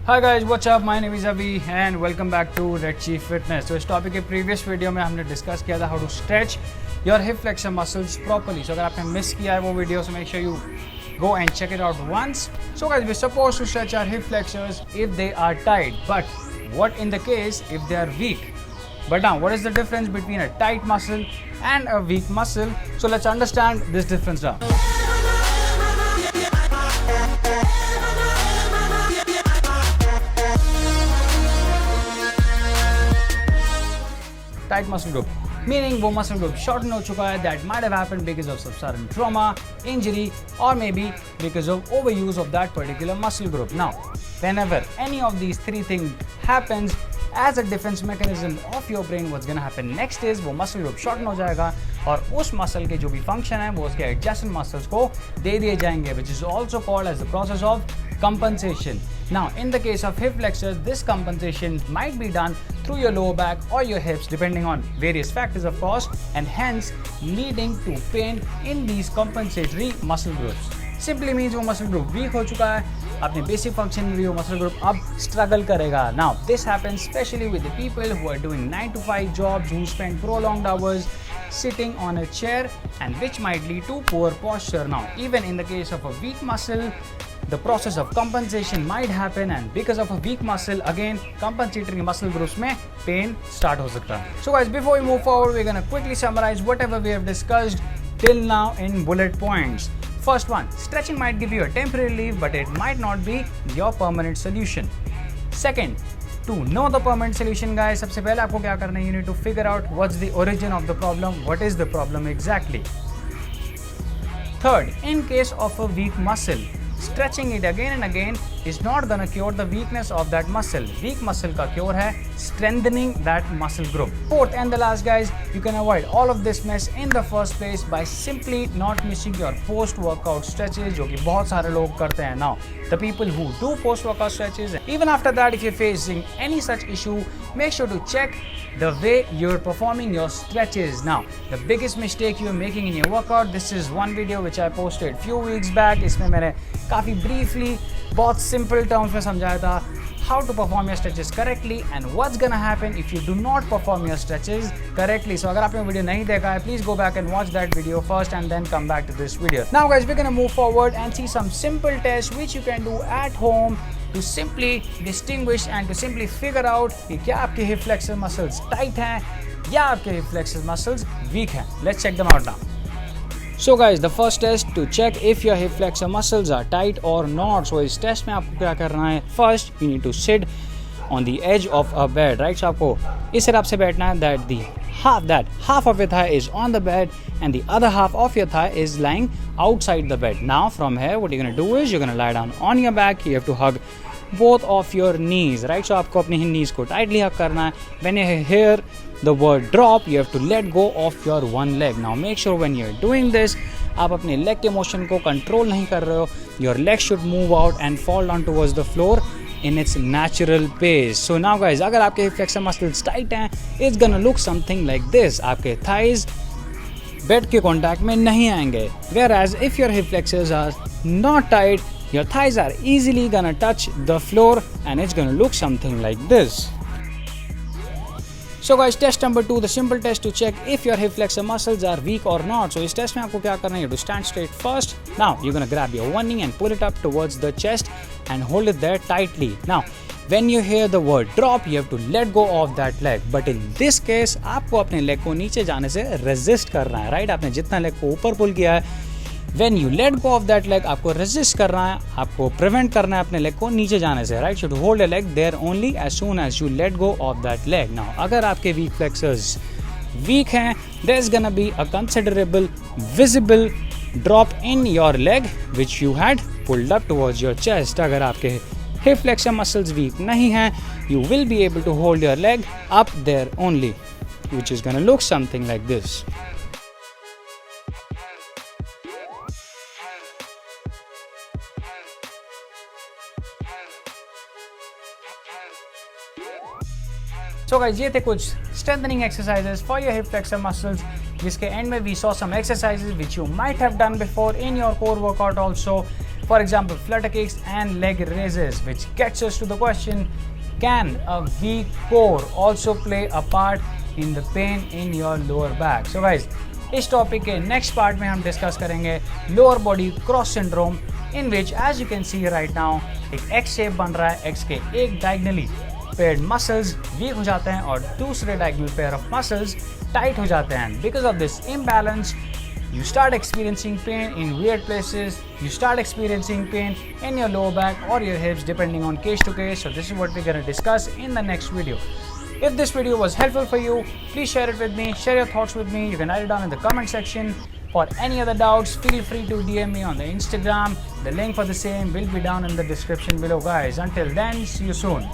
Hi guys, what's up? My name is Avi and welcome back to Red Chief Fitness. तो इस topic के previous video में हमने discuss किया था how to stretch your hip flexor muscles properly. So अगर आपने miss किया है वो video so make sure you go and check it out once. So guys, we're supposed to stretch our hip flexors if they are tight, but what in the case if they are weak? But now, what is the difference between a tight muscle and a weak muscle? So let's understand this difference now. Tight muscle group, meaning वो muscle group shorten हो चुका है, that might have happened because of some sudden trauma, injury, or maybe because of overuse of that particular muscle group. Now, whenever any of these three things happens, as a defense mechanism of your brain, what's gonna happen next is वो muscle group shorten हो जाएगा और उस muscle के जो भी function है वो उसके adjacent muscles को दे दिए जाएंगे, which is also called as the process of compensation. Now, in the case of hip flexors, this compensation might be done through your lower back or your hips, depending on various factors, of course, and hence leading to pain in these compensatory muscle groups. Simply means वो muscle group weak हो चुका है, अपने basic function में भी वो muscle group अब struggle करेगा. Now, this happens especially with the people who are doing 9 to 5 jobs, who spend prolonged hours sitting on a chair, and which might lead to poor posture. Now, even in the case of a weak muscle, the process of compensation might happen, and because of a weak muscle, again compensatory muscle groups में pain start हो सकता है. So guys, before we move forward, we're gonna quickly summarize whatever we have discussed till now in bullet points. First one, stretching might give you a temporary relief, but it might not be your permanent solution. Second, to know the permanent solution, guys, सबसे पहले आपको क्या करना है? You need to figure out what's the origin of the problem, what is the problem exactly. Third, in case of a weak muscle, stretching it again and again is not gonna cure the weakness of that muscle. Weak muscle का cure है strengthening that muscle group. Fourth and the last, guys, you can avoid all of this mess in the first place by simply not missing your post-workout stretches, जो कि बहुत सारे लोग करते हैं. Now, the people who do post-workout stretches, even after that, if you're facing any such issue, make sure to check the way you're performing your stretches. Now, the biggest mistake you're making in your workout, this is one video which I posted few weeks back. इसमें मैंने काफ़ी briefly, बहुत simple terms में समझाया था how to perform your stretches correctly and what's gonna happen if you do not perform your stretches correctly. So अगर आपने video नहीं देखा है, please go back and watch that video first and then come back to this video. Now guys, we're gonna move forward and see some simple tests which you can do at home to simply distinguish and to simply figure out कि क्या आपके hip flexor muscles tight हैं या आपके hip flexor muscles weak हैं. Let's check them out now. So guys, the first test to check if your hip flexor muscles are tight or not. So इस test में आपको क्या करना है? First, you need to sit on the edge of a bed, right? So आपको इस हिसाब से बैठना है that half of your thigh is on the bed and the other half of your thigh is lying outside the bed. Now from here, what you're gonna do is you're gonna lie down on your back. You have to hug both of your knees, right? So आपको अपनी knees को tightly hug करना है. When you hear the word drop, you have to let go of your one leg. Now make sure when you're doing this, आप अपने leg के motion को control नहीं कर रहे हो. Your leg should move out and fall down towards the floor in its natural pace. So now guys, अगर आपके hip flexor muscles tight हैं, it's gonna look something like this. आपके thighs bed के contact में नहीं आएंगे. Whereas if your hip flexors are not tight, your thighs are easily gonna touch the floor and it's gonna look something like this. So guys, test number 2, the simple test to check if your hip flexor muscles are weak or not. So इस test में आपको क्या करना है? You have to stand straight first. Now you're gonna grab your one knee and pull it up towards the chest and hold it there tightly. Now when you hear the word drop, you have to let go of that leg. But in this case, आपको अपने leg को नीचे जाने से resist करना है, right? आपने जितना leg को ऊपर pull किया है, when you let go of that leg, आपको resist करना है, आपको prevent करना है अपने leg को नीचे जाने से, right? So to hold a leg there only as soon as you let go of that leg. Now, अगर आपके weak flexors weak हैं, there's gonna be a considerable visible drop in your leg which you had pulled up towards your chest. अगर आपके hip flexor muscles weak नहीं हैं, you will be able to hold your leg up there only, which is gonna look something like this. So guys, ये थे कुछ strengthening exercises for your hip flexor muscles, जिसके end में we saw some exercises which you might have done before in your core workout also. For example, flutter kicks and leg raises, which gets us to the question, can a weak core also play a part in the pain in your lower back? So guys, इस topic के next part में हम discuss करेंगे lower body cross syndrome, in which as you can see right now एक X shape बन रहा है, x के एक डायगनली पेयर्ड मसल्स वीक हो जाते हैं और दूसरे diagonal pair of muscles tight हो जाते हैं. Because of this imbalance you start experiencing pain in weird places, you start experiencing pain in your lower back or your hips depending on case to case. So this is what we're going to discuss in the next video. If this video was helpful for you, please share it with me, share your thoughts with me. You can write it down in the comment section. For any other doubts, feel free to DM me on the Instagram. The link for the same will be down in the description below, guys. Until then, see you soon.